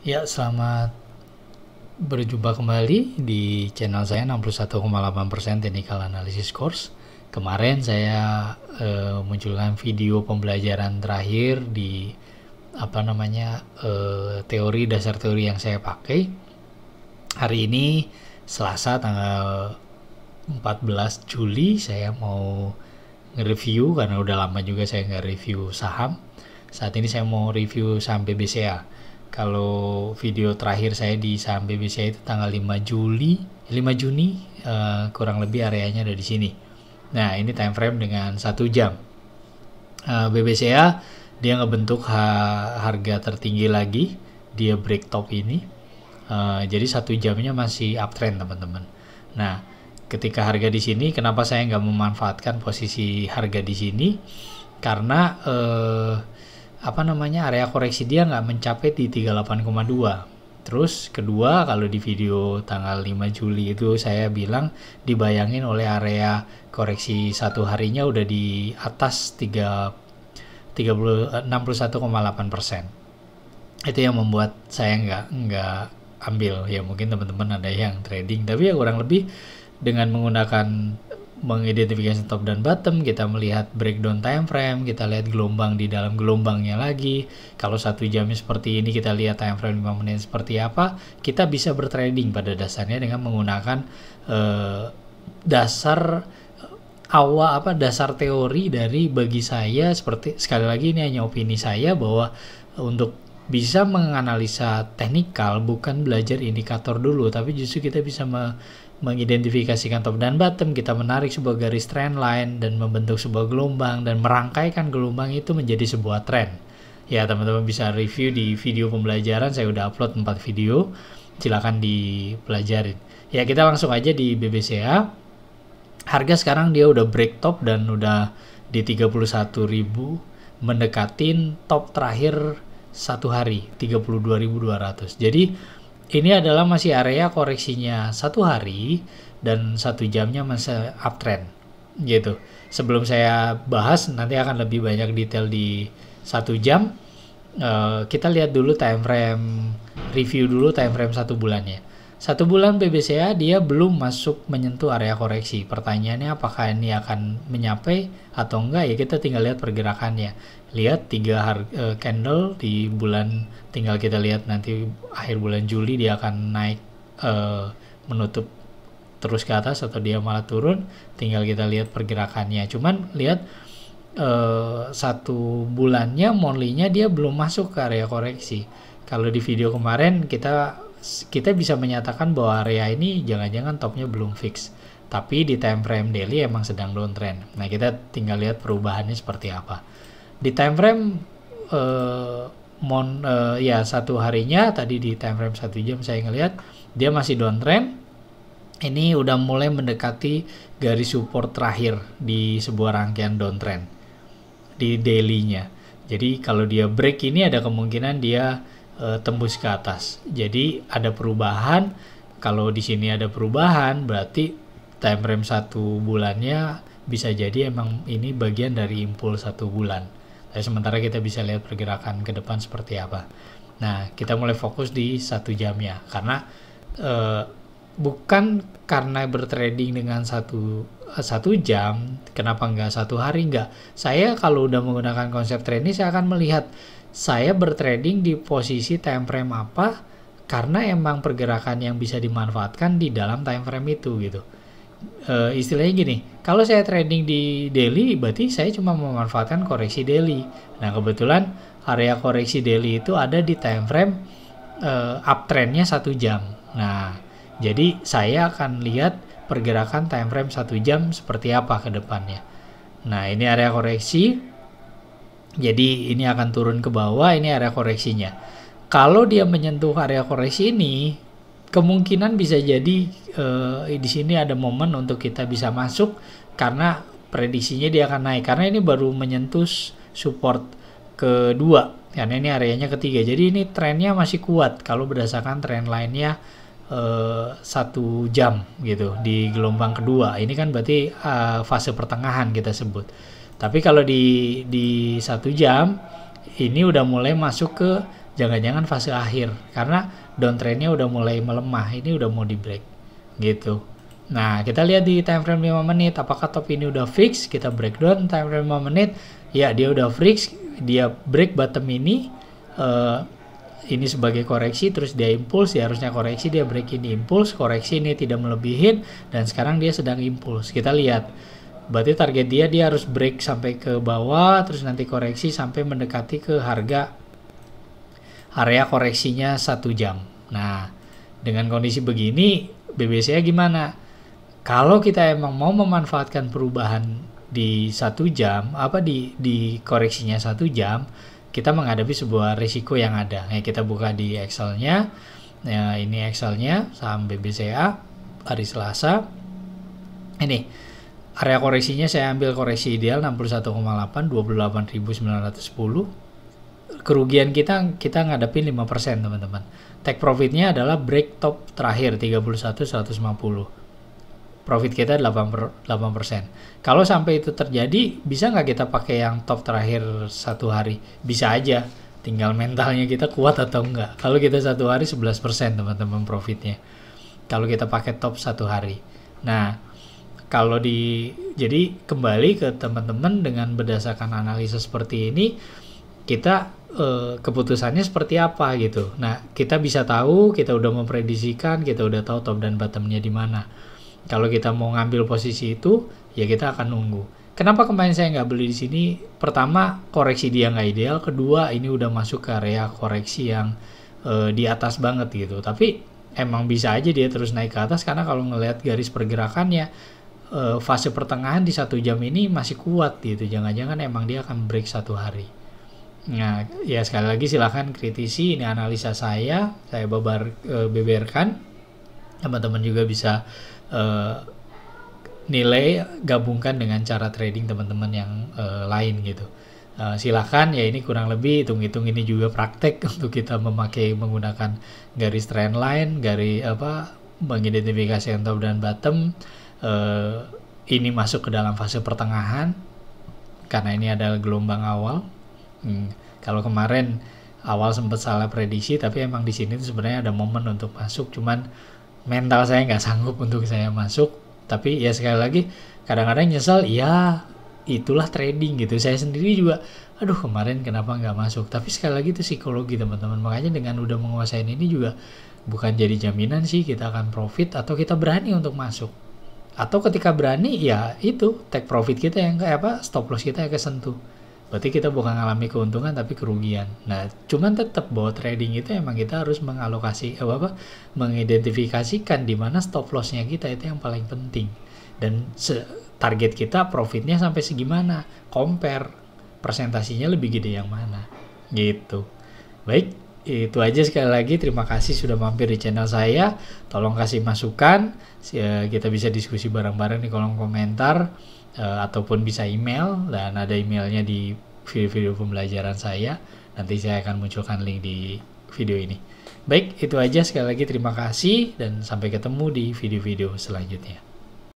Ya, selamat berjumpa kembali di channel saya 61,8% Technical Analysis Course. Kemarin saya munculkan video pembelajaran terakhir di teori dasar teori yang saya pakai. Hari ini Selasa tanggal 14 Juli saya mau nge-review karena udah lama juga saya nggak review saham. Saat ini saya mau review saham BBCA. Kalau video terakhir saya di saham BBCA itu tanggal 5 Juni, kurang lebih areanya ada di sini. Nah, ini time frame dengan 1 jam. BBCA dia ngebentuk harga tertinggi lagi, dia break top ini. Jadi 1 jamnya masih uptrend, teman-teman. Nah, ketika harga di sini, kenapa saya nggak memanfaatkan posisi harga di sini? Karena area koreksi dia nggak mencapai di 38,2. Terus kedua, kalau di video tanggal 5 Juli itu saya bilang dibayangin oleh area koreksi satu harinya udah di atas 61,8%. Itu yang membuat saya nggak ambil. Ya mungkin teman-teman ada yang trading, tapi ya kurang lebih dengan menggunakan mengidentifikasi top dan bottom, kita melihat breakdown time frame, kita lihat gelombang di dalam gelombangnya lagi. Kalau 1 jamnya seperti ini, kita lihat time frame 5 menit seperti apa, kita bisa bertrading pada dasarnya dengan menggunakan dasar teori dari bagi saya. Seperti sekali lagi ini hanya opini saya, bahwa untuk bisa menganalisa teknikal bukan belajar indikator dulu, tapi justru kita bisa mengidentifikasikan top dan bottom, kita menarik sebuah garis trend line dan membentuk sebuah gelombang dan merangkaikan gelombang itu menjadi sebuah trend. Ya, teman-teman bisa review di video pembelajaran, saya udah upload 4 video, silakan dipelajarin. Ya, kita langsung aja di BBCA. Harga sekarang dia udah break top dan udah di 31.000, mendekatin top terakhir satu hari 32.200. Jadi ini adalah masih area koreksinya satu hari dan 1 jamnya masih uptrend gitu. Sebelum saya bahas, nanti akan lebih banyak detail di 1 jam. Kita lihat dulu time frame, review dulu time frame 1 bulannya. 1 bulan BBCA dia belum masuk menyentuh area koreksi. Pertanyaannya apakah ini akan menyapai atau enggak, ya kita tinggal lihat pergerakannya. Lihat 3 candle di bulan, tinggal kita lihat nanti akhir bulan Juli dia akan naik menutup terus ke atas atau dia malah turun, tinggal kita lihat pergerakannya. Cuman lihat 1 bulannya monthly-nya dia belum masuk ke area koreksi. Kalau di video kemarin kita bisa menyatakan bahwa area ini jangan-jangan topnya belum fix, tapi di time frame daily emang sedang downtrend. Nah, kita tinggal lihat perubahannya seperti apa. Di time frame satu harinya tadi di time frame 1 jam saya ngelihat dia masih downtrend. Ini udah mulai mendekati garis support terakhir di sebuah rangkaian downtrend di daily-nya. Jadi kalau dia break ini ada kemungkinan dia tembus ke atas. Jadi ada perubahan. Kalau di sini ada perubahan, berarti time frame 1 bulannya bisa jadi emang ini bagian dari impuls 1 bulan. Tapi sementara kita bisa lihat pergerakan ke depan seperti apa. Nah, kita mulai fokus di 1 jamnya karena bukan karena bertrading dengan satu jam, kenapa enggak 1 hari enggak. Saya kalau udah menggunakan konsep trend ini, saya akan melihat saya bertrading di posisi time frame apa, karena emang pergerakan yang bisa dimanfaatkan di dalam time frame itu gitu. Istilahnya gini, kalau saya trading di daily berarti saya cuma memanfaatkan koreksi daily. Nah, kebetulan area koreksi daily itu ada di time frame uptrendnya 1 jam. Nah, jadi saya akan lihat pergerakan time frame 1 jam seperti apa ke depannya. Nah, ini area koreksi. Jadi ini akan turun ke bawah, ini area koreksinya. Kalau dia menyentuh area koreksi ini, kemungkinan bisa jadi di sini ada momen untuk kita bisa masuk karena prediksinya dia akan naik. Karena ini baru menyentuh support kedua, karena ini areanya ketiga. Jadi ini trennya masih kuat kalau berdasarkan trend line-nya 1 jam gitu di gelombang kedua. Ini kan berarti fase pertengahan kita sebut. Tapi kalau di 1 jam ini udah mulai masuk ke jangan-jangan fase akhir karena downtrendnya udah mulai melemah, ini udah mau di break gitu. Nah, kita lihat di time frame 5 menit apakah top ini udah fix. Kita breakdown time frame 5 menit, ya dia udah fix, dia break bottom ini sebagai koreksi, terus dia impuls, ya harusnya koreksi, dia break ini impuls, koreksi ini tidak melebihin, dan sekarang dia sedang impuls. Kita lihat, berarti target dia harus break sampai ke bawah, terus nanti koreksi sampai mendekati ke harga area koreksinya 1 jam. Nah, dengan kondisi begini, BBCA gimana? Kalau kita emang mau memanfaatkan perubahan di 1 jam, di koreksinya 1 jam, kita menghadapi sebuah risiko yang ada. Ya, kita buka di Excel-nya. Ya, ini Excel-nya saham BBCA hari Selasa. Ini area koreksinya saya ambil koreksi ideal 61,8, 28.910. Kerugian kita ngadepin 5%, teman-teman. Take profitnya adalah break top terakhir 31.150. Profit kita 8%. Kalau sampai itu terjadi, bisa nggak kita pakai yang top terakhir 1 hari? Bisa aja, tinggal mentalnya kita kuat atau enggak. Kalau kita 1 hari 11%, teman-teman, profitnya. Kalau kita pakai top 1 hari. Nah, jadi kembali ke teman-teman, dengan berdasarkan analisa seperti ini, kita keputusannya seperti apa gitu. Nah, kita bisa tahu, kita udah memprediksikan, kita udah tahu top dan bottomnya di mana. Kalau kita mau ngambil posisi itu, ya kita akan nunggu. Kenapa kemarin saya nggak beli di sini? Pertama, koreksi dia nggak ideal. Kedua, ini udah masuk ke area koreksi yang di atas banget gitu. Tapi emang bisa aja dia terus naik ke atas, karena kalau ngelihat garis pergerakannya, fase pertengahan di 1 jam ini masih kuat gitu. Jangan-jangan emang dia akan break 1 hari. Nah, ya sekali lagi silahkan kritisi, ini analisa saya beberkan. Teman-teman juga bisa nilai, gabungkan dengan cara trading teman-teman yang lain gitu. Silahkan, ya ini kurang lebih hitung-hitung, ini juga praktek untuk kita menggunakan garis trend line, mengidentifikasi top dan bottom. Ini masuk ke dalam fase pertengahan karena ini adalah gelombang awal. Kalau kemarin awal sempat salah prediksi, tapi emang di sini tuh sebenarnya ada momen untuk masuk, cuman mental saya nggak sanggup untuk saya masuk. Tapi ya sekali lagi, kadang-kadang nyesel, ya itulah trading gitu. Saya sendiri juga, aduh kemarin kenapa nggak masuk. Tapi sekali lagi itu psikologi, teman-teman. Makanya dengan udah menguasain ini juga bukan jadi jaminan sih kita akan profit atau kita berani untuk masuk. Atau ketika berani, ya itu take profit kita yang stop loss kita yang kesentuh. Berarti kita bukan ngalami keuntungan tapi kerugian. Nah, cuman tetap bahwa trading itu emang kita harus mengidentifikasikan di mana stop loss-nya kita, itu yang paling penting. Dan target kita profitnya sampai segimana, compare presentasinya lebih gede yang mana. Gitu. Baik, itu aja. Sekali lagi terima kasih sudah mampir di channel saya. Tolong kasih masukan, kita bisa diskusi bareng-bareng di kolom komentar. Ataupun bisa email, dan ada emailnya di video-video pembelajaran saya. Nanti saya akan munculkan link di video ini. Baik, itu aja. Sekali lagi terima kasih dan sampai ketemu di video-video selanjutnya.